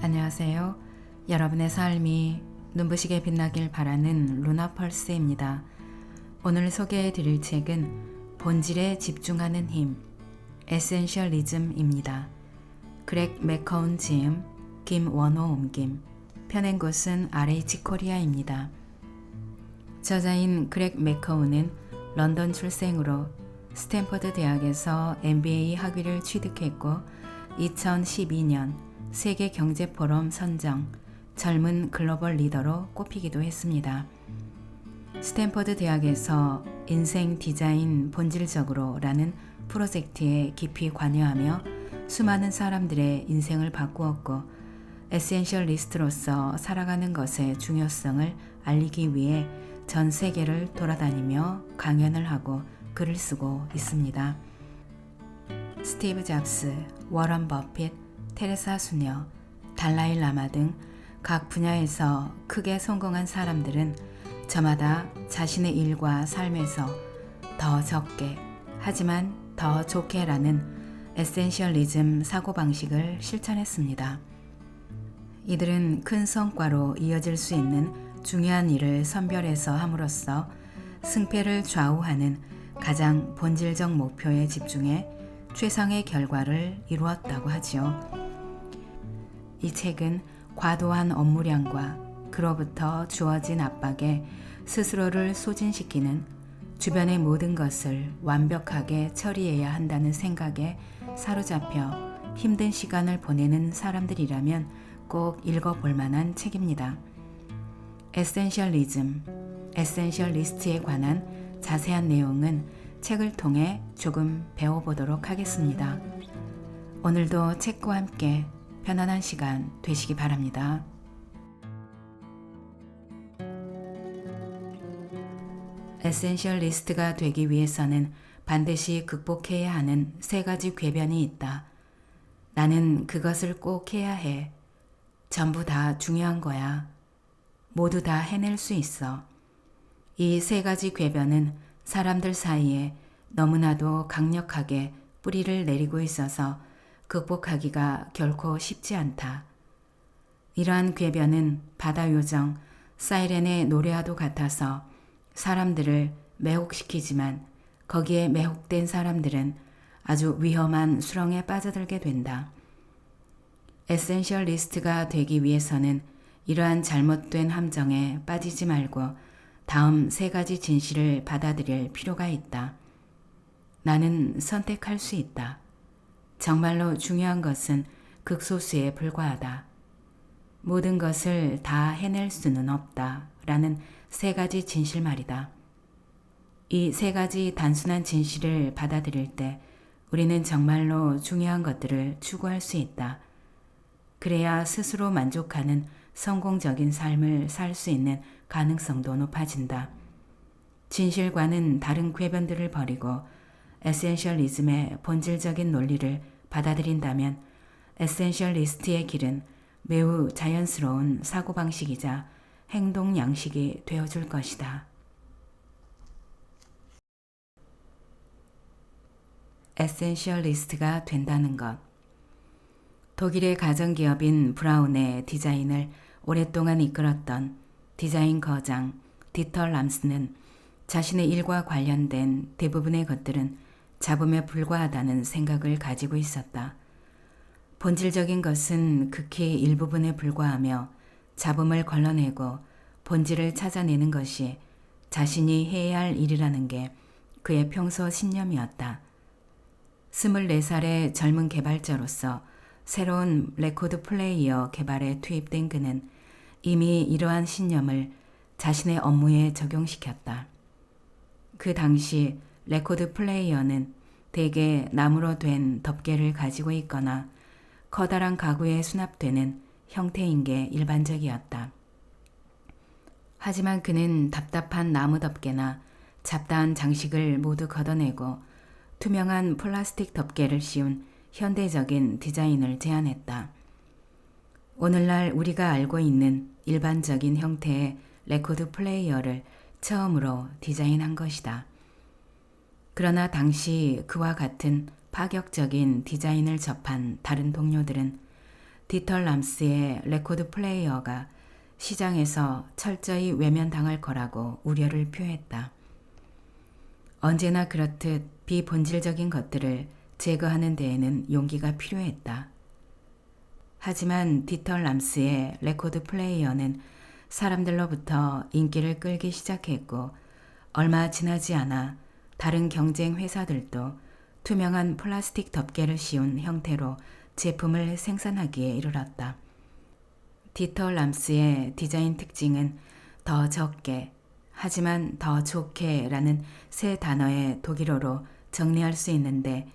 안녕하세요. 여러분의 삶이 눈부시게 빛나길 바라는 루나펄스입니다. 오늘 소개해 드릴 책은 본질에 집중하는 힘, 에센셜리즘입니다. 그렉 맥커운 지음, 김원호 옮김, 펴낸 곳은 RH 코리아입니다. 저자인 그렉 맥커운은 런던 출생으로 스탠퍼드 대학에서 MBA 학위를 취득했고 2012년 세계 경제 포럼 선정 젊은 글로벌 리더로 꼽히기도 했습니다. 스탠퍼드 대학에서 인생 디자인 본질적으로 라는 프로젝트에 깊이 관여하며 수많은 사람들의 인생을 바꾸었고 에센셜리스트로서 살아가는 것의 중요성을 알리기 위해 전 세계를 돌아다니며 강연을 하고 글을 쓰고 있습니다. 스티브 잡스, 워런 버핏, 테레사 수녀, 달라이 라마 등 각 분야에서 크게 성공한 사람들은 저마다 자신의 일과 삶에서 더 적게 하지만 더 좋게 라는 에센셜리즘 사고방식을 실천했습니다. 이들은 큰 성과로 이어질 수 있는 중요한 일을 선별해서 함으로써 승패를 좌우하는 가장 본질적 목표에 집중해 최상의 결과를 이루었다고 하지요. 이 책은 과도한 업무량과 그로부터 주어진 압박에 스스로를 소진시키는 주변의 모든 것을 완벽하게 처리해야 한다는 생각에 사로잡혀 힘든 시간을 보내는 사람들이라면 꼭 읽어볼 만한 책입니다. 에센셜리즘, 에센셜리스트에 관한 자세한 내용은 책을 통해 조금 배워보도록 하겠습니다. 오늘도 책과 함께 편안한 시간 되시기 바랍니다. 에센셜리스트가 되기 위해서는 반드시 극복해야 하는 3가지 궤변이 있다. 나는 그것을 꼭 해야 해. 전부 다 중요한 거야. 모두 다 해낼 수 있어. 이 3가지 궤변은 사람들 사이에 너무나도 강력하게 뿌리를 내리고 있어서 극복하기가 결코 쉽지 않다. 이러한 궤변은 바다 요정 사이렌의 노래와도 같아서 사람들을 매혹시키지만 거기에 매혹된 사람들은 아주 위험한 수렁에 빠져들게 된다. 에센셜리스트가 되기 위해서는 이러한 잘못된 함정에 빠지지 말고 다음 3가지 진실을 받아들일 필요가 있다. 나는 선택할 수 있다. 정말로 중요한 것은 극소수에 불과하다. 모든 것을 다 해낼 수는 없다. 라는 3가지 진실 말이다. 이 3가지 단순한 진실을 받아들일 때 우리는 정말로 중요한 것들을 추구할 수 있다. 그래야 스스로 만족하는 성공적인 삶을 살 수 있는 가능성도 높아진다. 진실과는 다른 궤변들을 버리고 에센셜리즘의 본질적인 논리를 받아들인다면 에센셜리스트의 길은 매우 자연스러운 사고방식이자 행동 양식이 되어줄 것이다. 에센셜리스트가 된다는 것. 독일의 가정기업인 브라운의 디자인을 오랫동안 이끌었던 디자인 거장 디터 람스는 자신의 일과 관련된 대부분의 것들은 잡음에 불과하다는 생각을 가지고 있었다. 본질적인 것은 극히 일부분에 불과하며 잡음을 걸러내고 본질을 찾아내는 것이 자신이 해야 할 일이라는 게 그의 평소 신념이었다. 24살의 젊은 개발자로서 새로운 레코드 플레이어 개발에 투입된 그는 이미 이러한 신념을 자신의 업무에 적용시켰다. 그 당시 레코드 플레이어는 대개 나무로 된 덮개를 가지고 있거나 커다란 가구에 수납되는 형태인 게 일반적이었다. 하지만 그는 답답한 나무 덮개나 잡다한 장식을 모두 걷어내고 투명한 플라스틱 덮개를 씌운 현대적인 디자인을 제안했다. 오늘날 우리가 알고 있는 일반적인 형태의 레코드 플레이어를 처음으로 디자인한 것이다. 그러나 당시 그와 같은 파격적인 디자인을 접한 다른 동료들은 디털 람스의 레코드 플레이어가 시장에서 철저히 외면당할 거라고 우려를 표했다. 언제나 그렇듯 비본질적인 것들을 제거하는 데에는 용기가 필요했다. 하지만 디털 람스의 레코드 플레이어는 사람들로부터 인기를 끌기 시작했고 얼마 지나지 않아 다른 경쟁 회사들도 투명한 플라스틱 덮개를 씌운 형태로 제품을 생산하기에 이르렀다. 디털 람스의 디자인 특징은 더 적게 하지만 더 좋게 라는 세 단어의 독일어로 정리할 수 있는데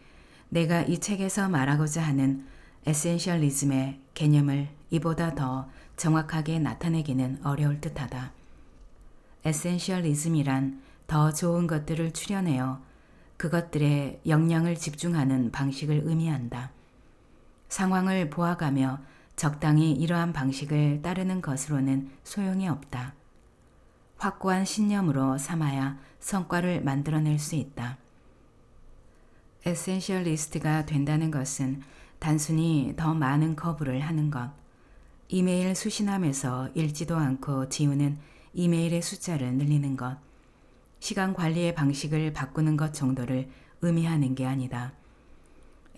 내가 이 책에서 말하고자 하는 에센셜리즘의 개념을 이보다 더 정확하게 나타내기는 어려울 듯하다. 에센셜리즘이란 더 좋은 것들을 추려내어 그것들에 역량을 집중하는 방식을 의미한다. 상황을 보아가며 적당히 이러한 방식을 따르는 것으로는 소용이 없다. 확고한 신념으로 삼아야 성과를 만들어낼 수 있다. 에센셜리스트가 된다는 것은 단순히 더 많은 거부를 하는 것, 이메일 수신함에서 읽지도 않고 지우는 이메일의 숫자를 늘리는 것, 시간 관리의 방식을 바꾸는 것 정도를 의미하는 게 아니다.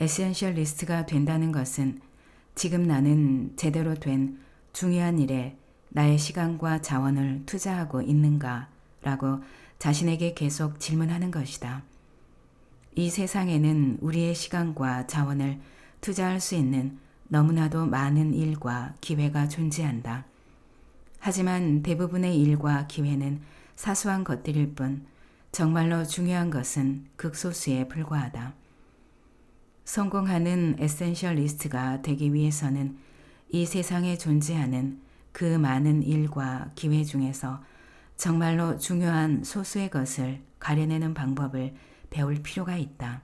에센셜리스트가 된다는 것은 지금 나는 제대로 된 중요한 일에 나의 시간과 자원을 투자하고 있는가? 라고 자신에게 계속 질문하는 것이다. 이 세상에는 우리의 시간과 자원을 투자할 수 있는 너무나도 많은 일과 기회가 존재한다. 하지만 대부분의 일과 기회는 사소한 것들일 뿐 정말로 중요한 것은 극소수에 불과하다. 성공하는 에센셜리스트가 되기 위해서는 이 세상에 존재하는 그 많은 일과 기회 중에서 정말로 중요한 소수의 것을 가려내는 방법을 배울 필요가 있다.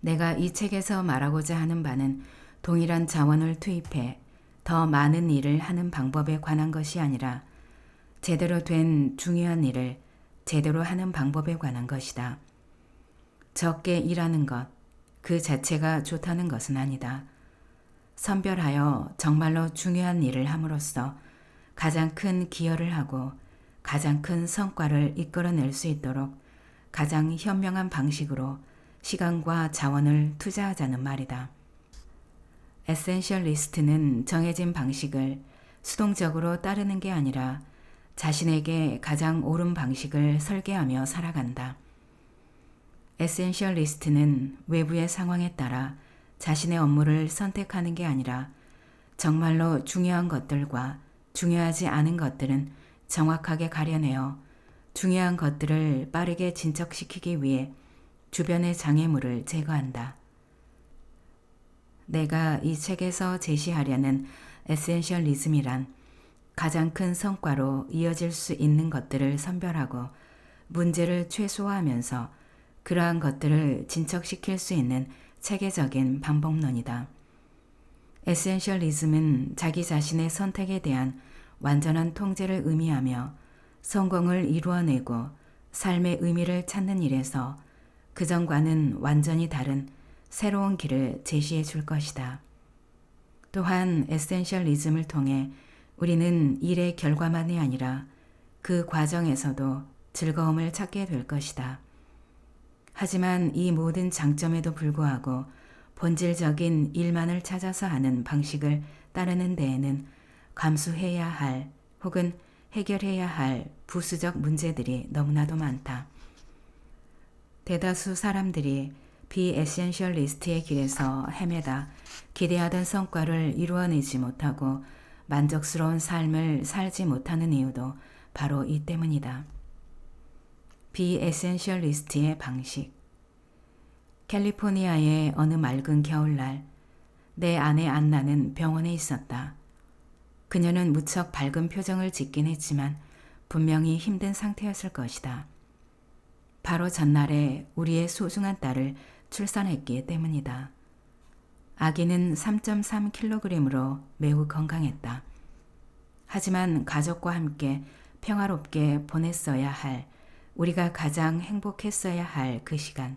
내가 이 책에서 말하고자 하는 바는 동일한 자원을 투입해 더 많은 일을 하는 방법에 관한 것이 아니라 제대로 된 중요한 일을 제대로 하는 방법에 관한 것이다. 적게 일하는 것, 그 자체가 좋다는 것은 아니다. 선별하여 정말로 중요한 일을 함으로써 가장 큰 기여를 하고 가장 큰 성과를 이끌어낼 수 있도록 가장 현명한 방식으로 시간과 자원을 투자하자는 말이다. 에센셜리스트는 정해진 방식을 수동적으로 따르는 게 아니라 자신에게 가장 옳은 방식을 설계하며 살아간다. 에센셜리스트는 외부의 상황에 따라 자신의 업무를 선택하는 게 아니라 정말로 중요한 것들과 중요하지 않은 것들은 정확하게 가려내어 중요한 것들을 빠르게 진척시키기 위해 주변의 장애물을 제거한다. 내가 이 책에서 제시하려는 에센셜리즘이란 가장 큰 성과로 이어질 수 있는 것들을 선별하고 문제를 최소화하면서 그러한 것들을 진척시킬 수 있는 체계적인 방법론이다. 에센셜리즘은 자기 자신의 선택에 대한 완전한 통제를 의미하며 성공을 이루어내고 삶의 의미를 찾는 일에서 그전과는 완전히 다른 새로운 길을 제시해 줄 것이다. 또한 에센셜리즘을 통해 우리는 일의 결과만이 아니라 그 과정에서도 즐거움을 찾게 될 것이다. 하지만 이 모든 장점에도 불구하고 본질적인 일만을 찾아서 하는 방식을 따르는 데에는 감수해야 할 혹은 해결해야 할 부수적 문제들이 너무나도 많다. 대다수 사람들이 비에센셜리스트의 길에서 헤매다 기대하던 성과를 이루어내지 못하고 만족스러운 삶을 살지 못하는 이유도 바로 이 때문이다. 비에센셜리스트의 방식. 캘리포니아의 어느 맑은 겨울날, 내 아내 안나는 병원에 있었다. 그녀는 무척 밝은 표정을 짓긴 했지만 분명히 힘든 상태였을 것이다. 바로 전날에 우리의 소중한 딸을 출산했기 때문이다. 아기는 3.3kg으로 매우 건강했다. 하지만 가족과 함께 평화롭게 보냈어야 할, 우리가 가장 행복했어야 할 그 시간,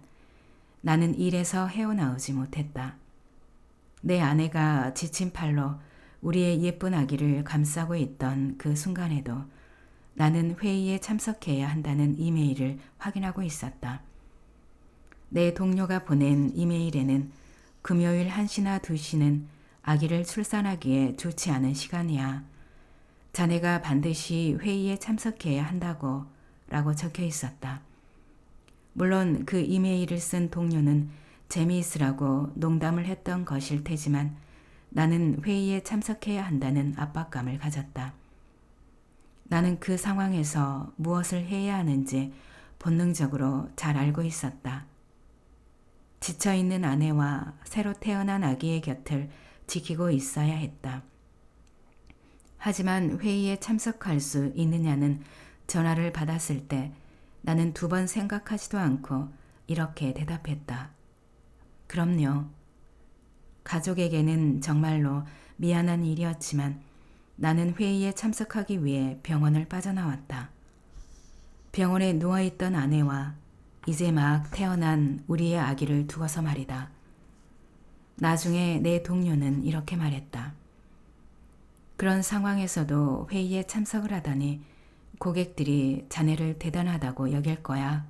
나는 일에서 헤어나오지 못했다. 내 아내가 지친 팔로 우리의 예쁜 아기를 감싸고 있던 그 순간에도 나는 회의에 참석해야 한다는 이메일을 확인하고 있었다. 내 동료가 보낸 이메일에는 금요일 1시나 2시는 아기를 출산하기에 좋지 않은 시간이야. 자네가 반드시 회의에 참석해야 한다고 라고 적혀 있었다. 물론 그 이메일을 쓴 동료는 재미있으라고 농담을 했던 것일 테지만 나는 회의에 참석해야 한다는 압박감을 가졌다. 나는 그 상황에서 무엇을 해야 하는지 본능적으로 잘 알고 있었다. 지쳐있는 아내와 새로 태어난 아기의 곁을 지키고 있어야 했다. 하지만 회의에 참석할 수 있느냐는 전화를 받았을 때 나는 2번 생각하지도 않고 이렇게 대답했다. 그럼요. 가족에게는 정말로 미안한 일이었지만 나는 회의에 참석하기 위해 병원을 빠져나왔다. 병원에 누워있던 아내와 이제 막 태어난 우리의 아기를 두고서 말이다. 나중에 내 동료는 이렇게 말했다. 그런 상황에서도 회의에 참석을 하다니 고객들이 자네를 대단하다고 여길 거야.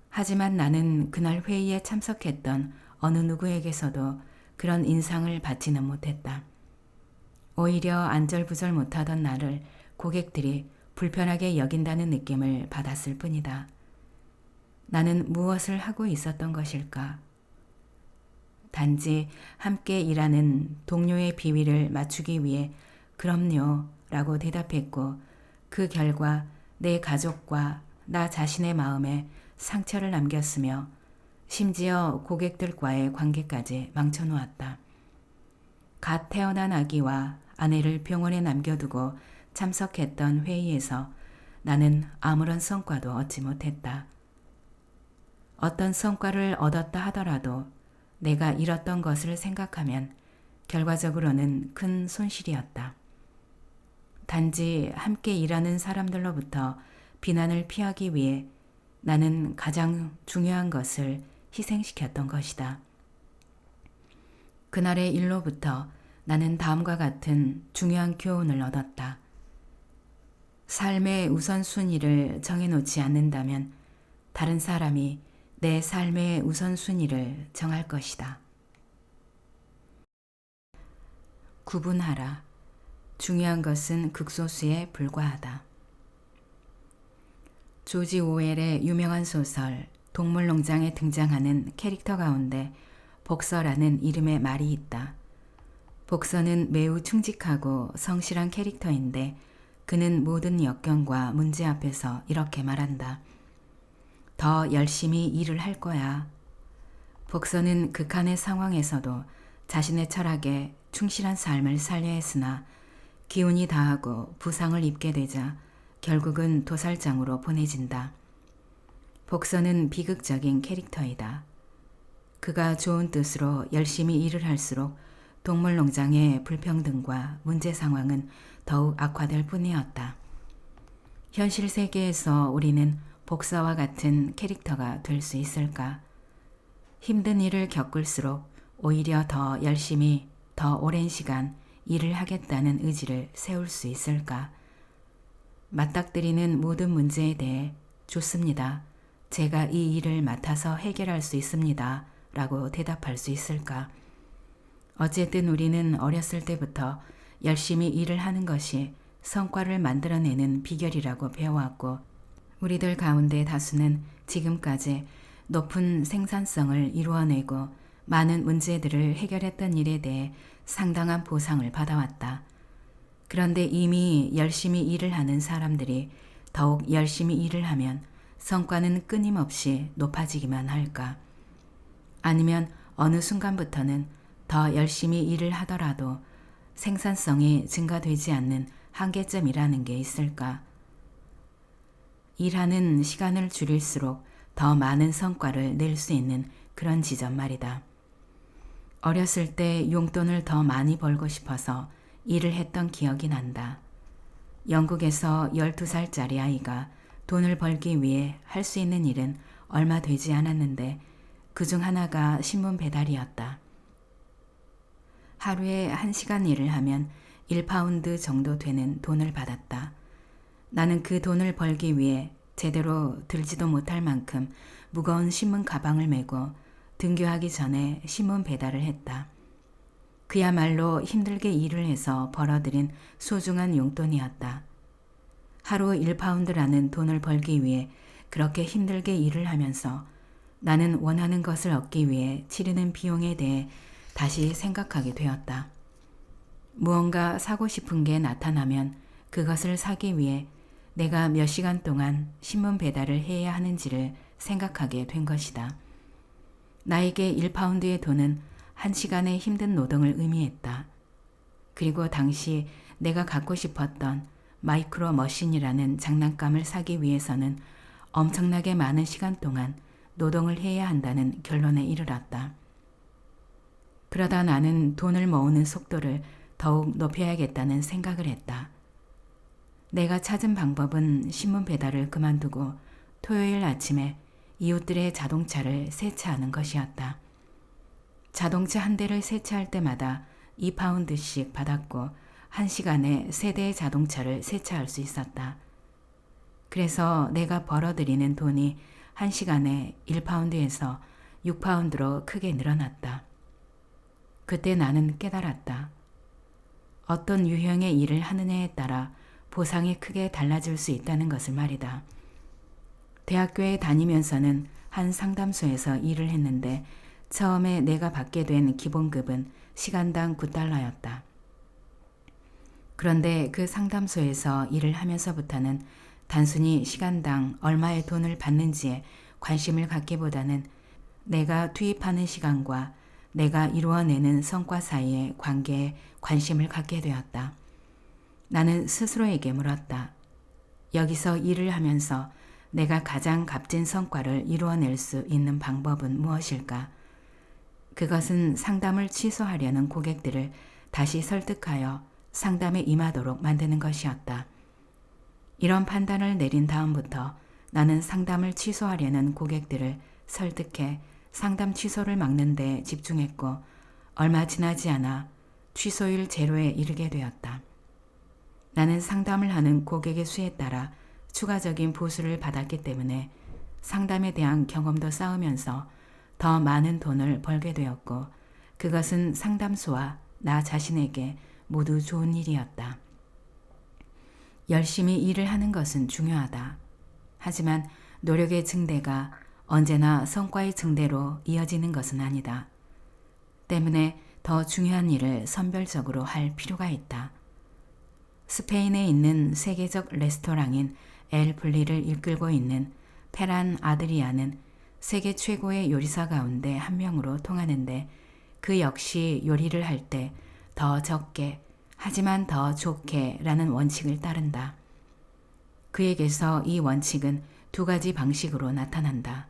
하지만 나는 그날 회의에 참석했던 어느 누구에게서도 그런 인상을 받지는 못했다. 오히려 안절부절 못하던 나를 고객들이 불편하게 여긴다는 느낌을 받았을 뿐이다. 나는 무엇을 하고 있었던 것일까? 단지 함께 일하는 동료의 비위를 맞추기 위해 그럼요 라고 대답했고 그 결과 내 가족과 나 자신의 마음에 상처를 남겼으며 심지어 고객들과의 관계까지 망쳐놓았다. 갓 태어난 아기와 아내를 병원에 남겨두고 참석했던 회의에서 나는 아무런 성과도 얻지 못했다. 어떤 성과를 얻었다 하더라도 내가 잃었던 것을 생각하면 결과적으로는 큰 손실이었다. 단지 함께 일하는 사람들로부터 비난을 피하기 위해 나는 가장 중요한 것을 희생시켰던 것이다. 그날의 일로부터 나는 다음과 같은 중요한 교훈을 얻었다. 삶의 우선순위를 정해놓지 않는다면 다른 사람이 내 삶의 우선순위를 정할 것이다. 구분하라. 중요한 것은 극소수에 불과하다. 조지 오웰의 유명한 소설 동물농장에 등장하는 캐릭터 가운데 복서라는 이름의 말이 있다. 복서는 매우 충직하고 성실한 캐릭터인데 그는 모든 역경과 문제 앞에서 이렇게 말한다. 더 열심히 일을 할 거야. 복서는 극한의 상황에서도 자신의 철학에 충실한 삶을 살려 했으나 기운이 다하고 부상을 입게 되자 결국은 도살장으로 보내진다. 복서는 비극적인 캐릭터이다. 그가 좋은 뜻으로 열심히 일을 할수록 동물농장의 불평등과 문제 상황은 더욱 악화될 뿐이었다. 현실 세계에서 우리는 복서와 같은 캐릭터가 될 수 있을까? 힘든 일을 겪을수록 오히려 더 열심히 더 오랜 시간 일을 하겠다는 의지를 세울 수 있을까? 맞닥뜨리는 모든 문제에 대해 좋습니다. 제가 이 일을 맡아서 해결할 수 있습니다. 라고 대답할 수 있을까? 어쨌든 우리는 어렸을 때부터 열심히 일을 하는 것이 성과를 만들어내는 비결이라고 배워왔고 우리들 가운데 다수는 지금까지 높은 생산성을 이루어내고 많은 문제들을 해결했던 일에 대해 상당한 보상을 받아왔다. 그런데 이미 열심히 일을 하는 사람들이 더욱 열심히 일을 하면 성과는 끊임없이 높아지기만 할까? 아니면 어느 순간부터는 더 열심히 일을 하더라도 생산성이 증가되지 않는 한계점이라는 게 있을까? 일하는 시간을 줄일수록 더 많은 성과를 낼 수 있는 그런 지점 말이다. 어렸을 때 용돈을 더 많이 벌고 싶어서 일을 했던 기억이 난다. 영국에서 12살짜리 아이가 돈을 벌기 위해 할 수 있는 일은 얼마 되지 않았는데 그중 하나가 신문 배달이었다. 하루에 1시간 일을 하면 1파운드 정도 되는 돈을 받았다. 나는 그 돈을 벌기 위해 제대로 들지도 못할 만큼 무거운 신문 가방을 메고 등교하기 전에 신문 배달을 했다. 그야말로 힘들게 일을 해서 벌어들인 소중한 용돈이었다. 하루 1파운드라는 돈을 벌기 위해 그렇게 힘들게 일을 하면서 나는 원하는 것을 얻기 위해 치르는 비용에 대해 다시 생각하게 되었다. 무언가 사고 싶은 게 나타나면 그것을 사기 위해 내가 몇 시간 동안 신문 배달을 해야 하는지를 생각하게 된 것이다. 나에게 1파운드의 돈은 1시간의 힘든 노동을 의미했다. 그리고 당시 내가 갖고 싶었던 마이크로 머신이라는 장난감을 사기 위해서는 엄청나게 많은 시간 동안 노동을 해야 한다는 결론에 이르렀다. 그러다 나는 돈을 모으는 속도를 더욱 높여야겠다는 생각을 했다. 내가 찾은 방법은 신문 배달을 그만두고 토요일 아침에 이웃들의 자동차를 세차하는 것이었다. 자동차 한 대를 세차할 때마다 2파운드씩 받았고 1시간에 3대의 자동차를 세차할 수 있었다. 그래서 내가 벌어들이는 돈이 1시간에 1파운드에서 6파운드로 크게 늘어났다. 그때 나는 깨달았다. 어떤 유형의 일을 하느냐에 따라 보상이 크게 달라질 수 있다는 것을 말이다. 대학교에 다니면서는 한 상담소에서 일을 했는데 처음에 내가 받게 된 기본급은 시간당 9달러였다. 그런데 그 상담소에서 일을 하면서부터는 단순히 시간당 얼마의 돈을 받는지에 관심을 갖기보다는 내가 투입하는 시간과 내가 이루어내는 성과 사이의 관계에 관심을 갖게 되었다. 나는 스스로에게 물었다. 여기서 일을 하면서 내가 가장 값진 성과를 이루어낼 수 있는 방법은 무엇일까? 그것은 상담을 취소하려는 고객들을 다시 설득하여 상담에 임하도록 만드는 것이었다. 이런 판단을 내린 다음부터 나는 상담을 취소하려는 고객들을 설득해 상담 취소를 막는 데 집중했고 얼마 지나지 않아 취소율 제로에 이르게 되었다. 나는 상담을 하는 고객의 수에 따라 추가적인 보수를 받았기 때문에 상담에 대한 경험도 쌓으면서 더 많은 돈을 벌게 되었고 그것은 상담소와 나 자신에게 모두 좋은 일이었다. 열심히 일을 하는 것은 중요하다. 하지만 노력의 증대가 언제나 성과의 증대로 이어지는 것은 아니다. 때문에 더 중요한 일을 선별적으로 할 필요가 있다. 스페인에 있는 세계적 레스토랑인 엘 블리를 이끌고 있는 페란 아드리아는 세계 최고의 요리사 가운데 한 명으로 통하는데 그 역시 요리를 할 때 더 적게 하지만 더 좋게 라는 원칙을 따른다. 그에게서 이 원칙은 2가지 방식으로 나타난다.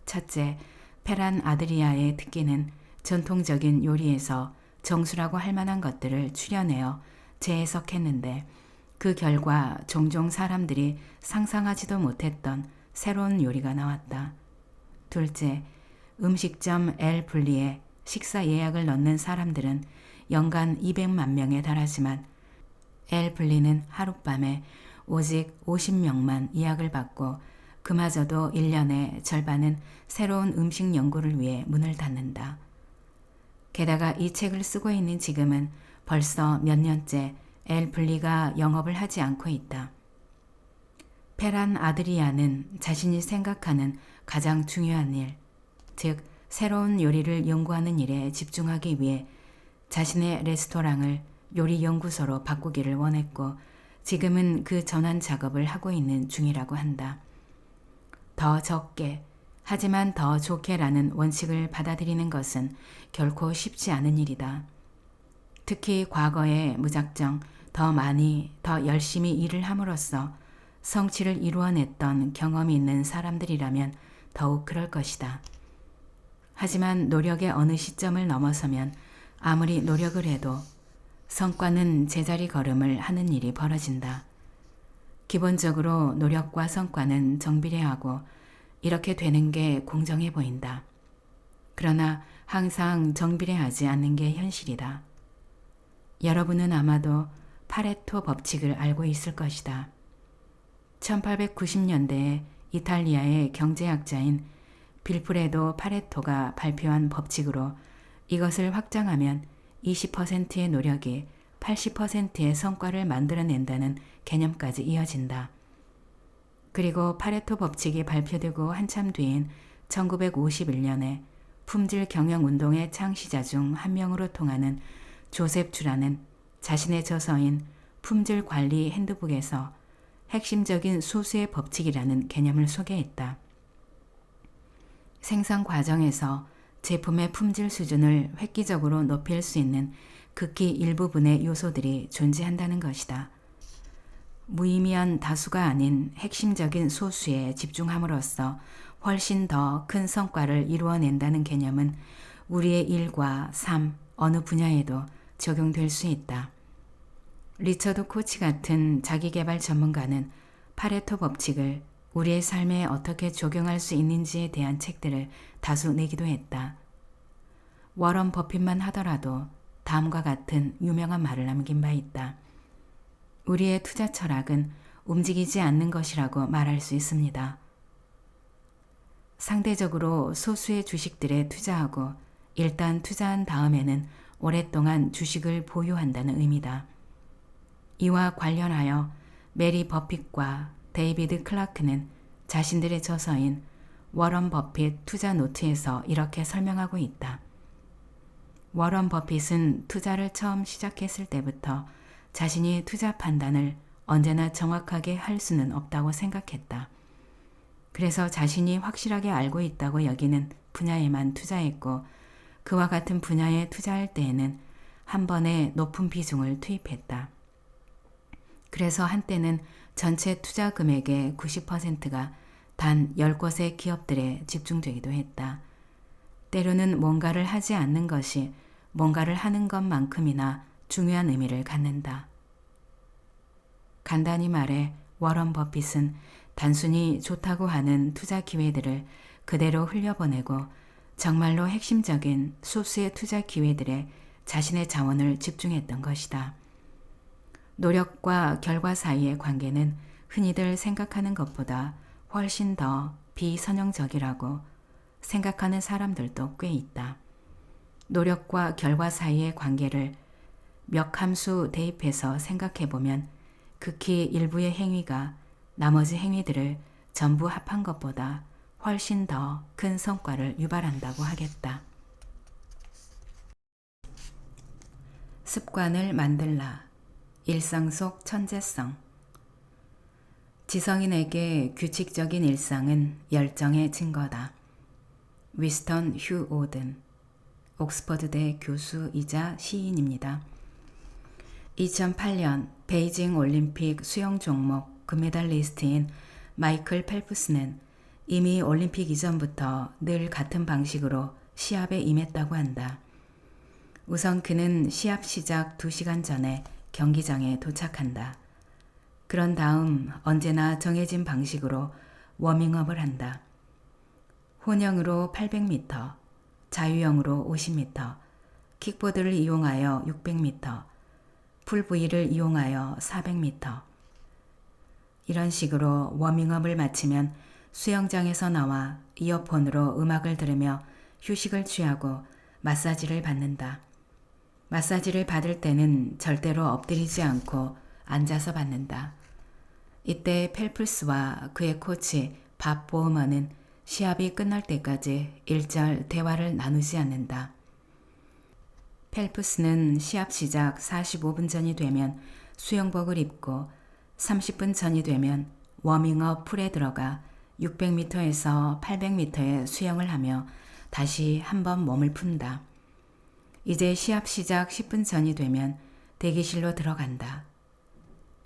첫째, 페란 아드리아의 특기는 전통적인 요리에서 정수라고 할 만한 것들을 추려내어 재해석했는데 그 결과 종종 사람들이 상상하지도 못했던 새로운 요리가 나왔다. 둘째, 음식점 엘 블리에 식사 예약을 넣는 사람들은 연간 200만 명에 달하지만 엘 블리는 하룻밤에 오직 50명만 예약을 받고 그마저도 1년의 절반은 새로운 음식 연구를 위해 문을 닫는다. 게다가 이 책을 쓰고 있는 지금은 벌써 몇 년째 엘 블리가 영업을 하지 않고 있다. 페란 아드리아는 자신이 생각하는 가장 중요한 일, 즉 새로운 요리를 연구하는 일에 집중하기 위해 자신의 레스토랑을 요리 연구소로 바꾸기를 원했고 지금은 그 전환 작업을 하고 있는 중이라고 한다. 더 적게 하지만 더 좋게라는 원칙을 받아들이는 것은 결코 쉽지 않은 일이다. 특히 과거에 무작정 더 많이 더 열심히 일을 함으로써 성취를 이루어냈던 경험이 있는 사람들이라면 더욱 그럴 것이다. 하지만 노력의 어느 시점을 넘어서면 아무리 노력을 해도 성과는 제자리 걸음을 하는 일이 벌어진다. 기본적으로 노력과 성과는 정비례하고 이렇게 되는 게 공정해 보인다. 그러나 항상 정비례하지 않는 게 현실이다. 여러분은 아마도 파레토 법칙을 알고 있을 것이다. 1890년대에 이탈리아의 경제학자인 빌프레도 파레토가 발표한 법칙으로 이것을 확장하면 20%의 노력이 80%의 성과를 만들어낸다는 개념까지 이어진다. 그리고 파레토 법칙이 발표되고 한참 뒤인 1951년에 품질 경영 운동의 창시자 중 한 명으로 통하는 조셉 주라는 자신의 저서인 품질 관리 핸드북에서 핵심적인 소수의 법칙이라는 개념을 소개했다. 생산 과정에서 제품의 품질 수준을 획기적으로 높일 수 있는 극히 일부분의 요소들이 존재한다는 것이다. 무의미한 다수가 아닌 핵심적인 소수에 집중함으로써 훨씬 더 큰 성과를 이루어낸다는 개념은 우리의 일과 삶, 어느 분야에도 적용될 수 있다. 리처드 코치 같은 자기개발 전문가는 파레토 법칙을 우리의 삶에 어떻게 적용할 수 있는지에 대한 책들을 다수 내기도 했다. 워런 버핏만 하더라도 다음과 같은 유명한 말을 남긴 바 있다. 우리의 투자 철학은 움직이지 않는 것이라고 말할 수 있습니다. 상대적으로 소수의 주식들에 투자하고 일단 투자한 다음에는 오랫동안 주식을 보유한다는 의미다. 이와 관련하여 메리 버핏과 데이비드 클라크는 자신들의 저서인 워런 버핏 투자 노트에서 이렇게 설명하고 있다. 워런 버핏은 투자를 처음 시작했을 때부터 자신이 투자 판단을 언제나 정확하게 할 수는 없다고 생각했다. 그래서 자신이 확실하게 알고 있다고 여기는 분야에만 투자했고 그와 같은 분야에 투자할 때에는 한 번에 높은 비중을 투입했다. 그래서 한때는 전체 투자 금액의 90%가 단 10곳의 기업들에 집중되기도 했다. 때로는 뭔가를 하지 않는 것이 뭔가를 하는 것만큼이나 중요한 의미를 갖는다. 간단히 말해 워런 버핏은 단순히 좋다고 하는 투자 기회들을 그대로 흘려보내고 정말로 핵심적인 소수의 투자 기회들에 자신의 자원을 집중했던 것이다. 노력과 결과 사이의 관계는 흔히들 생각하는 것보다 훨씬 더 비선형적이라고 생각하는 사람들도 꽤 있다. 노력과 결과 사이의 관계를 몇 함수 대입해서 생각해보면 극히 일부의 행위가 나머지 행위들을 전부 합한 것보다 훨씬 더 큰 성과를 유발한다고 하겠다. 습관을 만들라. 일상 속 천재성. 지성인에게 규칙적인 일상은 열정의 증거다. 위스턴 휴 오든, 옥스퍼드대 교수이자 시인입니다. 2008년 베이징 올림픽 수영 종목 금메달리스트인 마이클 펠프스는 이미 올림픽 이전부터 늘 같은 방식으로 시합에 임했다고 한다. 우선 그는 시합 시작 2시간 전에 경기장에 도착한다. 그런 다음 언제나 정해진 방식으로 워밍업을 한다. 혼영으로 800m, 자유형으로 50m, 킥보드를 이용하여 600m, 풀브이를 이용하여 400m. 이런 식으로 워밍업을 마치면 수영장에서 나와 이어폰으로 음악을 들으며 휴식을 취하고 마사지를 받는다. 마사지를 받을 때는 절대로 엎드리지 않고 앉아서 받는다. 이때 펠프스와 그의 코치 밥 보어먼은 시합이 끝날 때까지 일절 대화를 나누지 않는다. 펠프스는 시합 시작 45분 전이 되면 수영복을 입고 30분 전이 되면 워밍업 풀에 들어가 600m에서 800m의 수영을 하며 다시 한번 몸을 푼다. 이제 시합 시작 10분 전이 되면 대기실로 들어간다.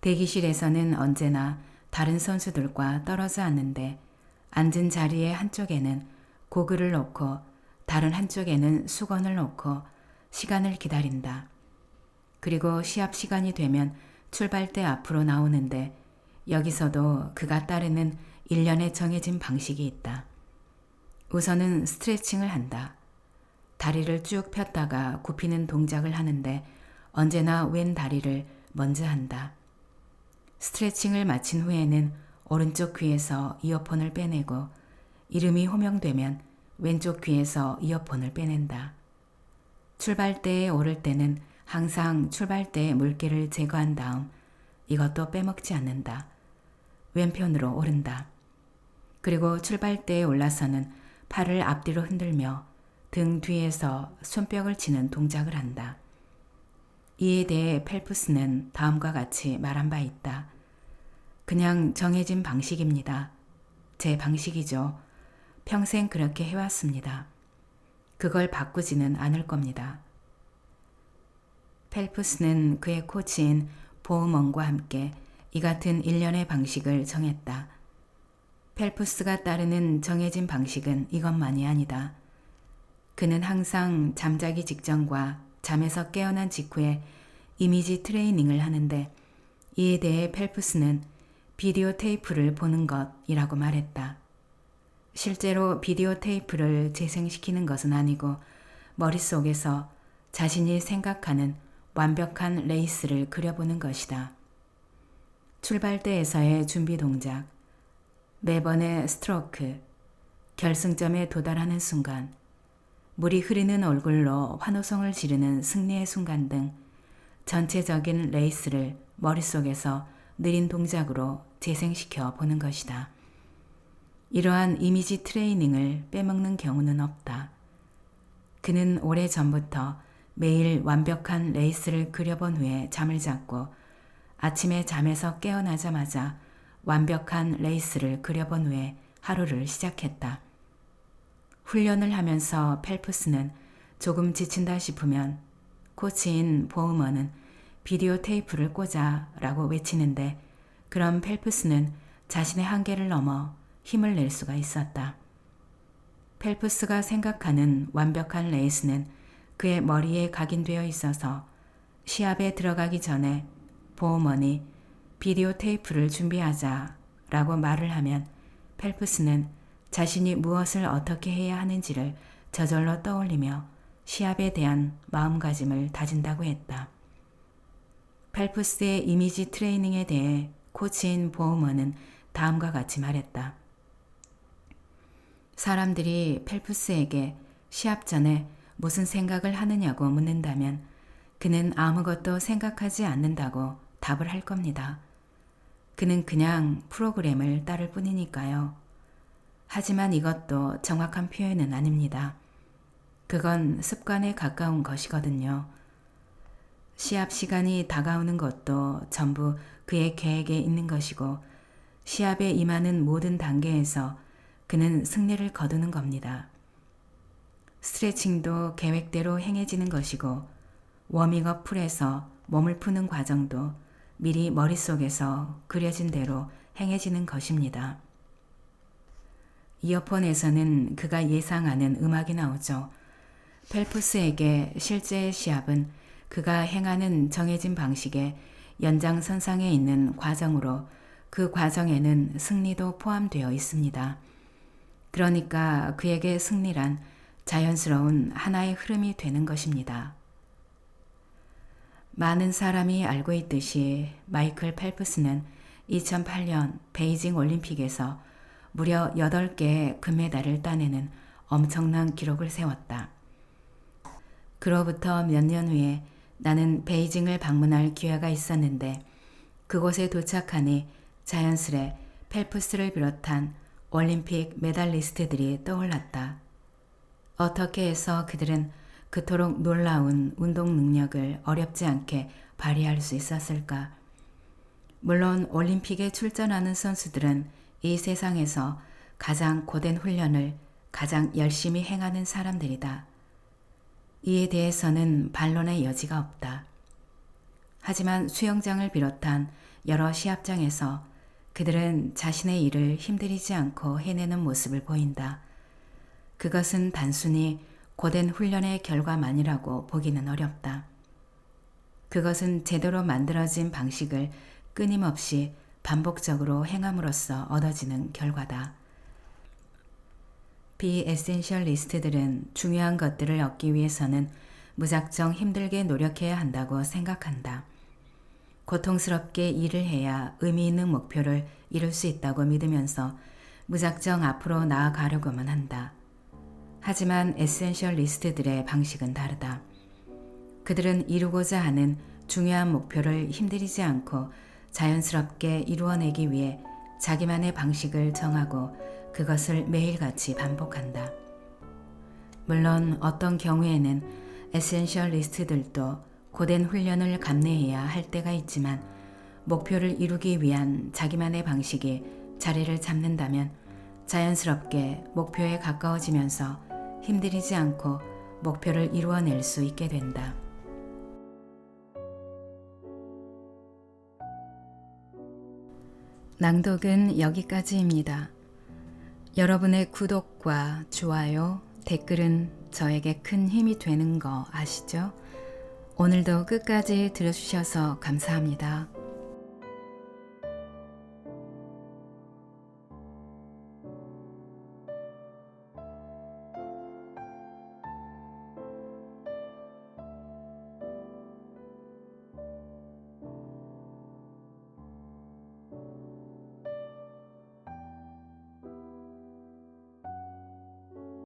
대기실에서는 언제나 다른 선수들과 떨어져 앉는데 앉은 자리의 한쪽에는 고글을 놓고 다른 한쪽에는 수건을 놓고 시간을 기다린다. 그리고 시합 시간이 되면 출발대 앞으로 나오는데 여기서도 그가 따르는 일련의 정해진 방식이 있다. 우선은 스트레칭을 한다. 다리를 쭉 폈다가 굽히는 동작을 하는데 언제나 왼 다리를 먼저 한다. 스트레칭을 마친 후에는 오른쪽 귀에서 이어폰을 빼내고 이름이 호명되면 왼쪽 귀에서 이어폰을 빼낸다. 출발대에 오를 때는 항상 출발대의 물기를 제거한 다음 이것도 빼먹지 않는다. 왼편으로 오른다. 그리고 출발대에 올라서는 팔을 앞뒤로 흔들며 등 뒤에서 손뼉을 치는 동작을 한다. 이에 대해 펠프스는 다음과 같이 말한 바 있다. 그냥 정해진 방식입니다. 제 방식이죠. 평생 그렇게 해왔습니다. 그걸 바꾸지는 않을 겁니다. 펠프스는 그의 코치인 보우먼과 함께 이 같은 일련의 방식을 정했다. 펠프스가 따르는 정해진 방식은 이것만이 아니다. 그는 항상 잠자기 직전과 잠에서 깨어난 직후에 이미지 트레이닝을 하는데 이에 대해 펠프스는 비디오 테이프를 보는 것이라고 말했다. 실제로 비디오 테이프를 재생시키는 것은 아니고 머릿속에서 자신이 생각하는 완벽한 레이스를 그려보는 것이다. 출발대에서의 준비 동작, 매번의 스트로크, 결승점에 도달하는 순간, 물이 흐르는 얼굴로 환호성을 지르는 승리의 순간 등 전체적인 레이스를 머릿속에서 느린 동작으로 재생시켜 보는 것이다. 이러한 이미지 트레이닝을 빼먹는 경우는 없다. 그는 오래전부터 매일 완벽한 레이스를 그려본 후에 잠을 잤고 아침에 잠에서 깨어나자마자 완벽한 레이스를 그려본 후에 하루를 시작했다. 훈련을 하면서 펠프스는 조금 지친다 싶으면 코치인 보우먼은 비디오 테이프를 꽂아라고 외치는데 그럼 펠프스는 자신의 한계를 넘어 힘을 낼 수가 있었다. 펠프스가 생각하는 완벽한 레이스는 그의 머리에 각인되어 있어서 시합에 들어가기 전에 보우먼이 비디오 테이프를 준비하자라고 말을 하면 펠프스는 자신이 무엇을 어떻게 해야 하는지를 저절로 떠올리며 시합에 대한 마음가짐을 다진다고 했다. 펠프스의 이미지 트레이닝에 대해 코치인 보우먼은 다음과 같이 말했다. 사람들이 펠프스에게 시합 전에 무슨 생각을 하느냐고 묻는다면 그는 아무것도 생각하지 않는다고 답을 할 겁니다. 그는 그냥 프로그램을 따를 뿐이니까요. 하지만 이것도 정확한 표현은 아닙니다. 그건 습관에 가까운 것이거든요. 시합 시간이 다가오는 것도 전부 그의 계획에 있는 것이고 시합에 임하는 모든 단계에서 그는 승리를 거두는 겁니다. 스트레칭도 계획대로 행해지는 것이고 워밍업 풀에서 몸을 푸는 과정도 미리 머릿속에서 그려진 대로 행해지는 것입니다. 이어폰에서는 그가 예상하는 음악이 나오죠. 펠프스에게 실제의 시합은 그가 행하는 정해진 방식의 연장선상에 있는 과정으로 그 과정에는 승리도 포함되어 있습니다. 그러니까 그에게 승리란 자연스러운 하나의 흐름이 되는 것입니다. 많은 사람이 알고 있듯이 마이클 펠프스는 2008년 베이징 올림픽에서 무려 8개의 금메달을 따내는 엄청난 기록을 세웠다. 그로부터 몇 년 후에 나는 베이징을 방문할 기회가 있었는데 그곳에 도착하니 자연스레 펠프스를 비롯한 올림픽 메달리스트들이 떠올랐다. 어떻게 해서 그들은 그토록 놀라운 운동 능력을 어렵지 않게 발휘할 수 있었을까? 물론 올림픽에 출전하는 선수들은 이 세상에서 가장 고된 훈련을 가장 열심히 행하는 사람들이다. 이에 대해서는 반론의 여지가 없다. 하지만 수영장을 비롯한 여러 시합장에서 그들은 자신의 일을 힘들이지 않고 해내는 모습을 보인다. 그것은 단순히 고된 훈련의 결과만이라고 보기는 어렵다. 그것은 제대로 만들어진 방식을 끊임없이 반복적으로 행함으로써 얻어지는 결과다. 비에센셜리스트들은 중요한 것들을 얻기 위해서는 무작정 힘들게 노력해야 한다고 생각한다. 고통스럽게 일을 해야 의미 있는 목표를 이룰 수 있다고 믿으면서 무작정 앞으로 나아가려고만 한다. 하지만 에센셜리스트들의 방식은 다르다. 그들은 이루고자 하는 중요한 목표를 힘들이지 않고 자연스럽게 이루어내기 위해 자기만의 방식을 정하고 그것을 매일같이 반복한다. 물론 어떤 경우에는 에센셜리스트들도 고된 훈련을 감내해야 할 때가 있지만 목표를 이루기 위한 자기만의 방식이 자리를 잡는다면 자연스럽게 목표에 가까워지면서 힘들이지 않고 목표를 이루어낼 수 있게 된다. 낭독은 여기까지입니다. 여러분의 구독과 좋아요, 댓글은 저에게 큰 힘이 되는 거 아시죠? 오늘도 끝까지 들어주셔서 감사합니다.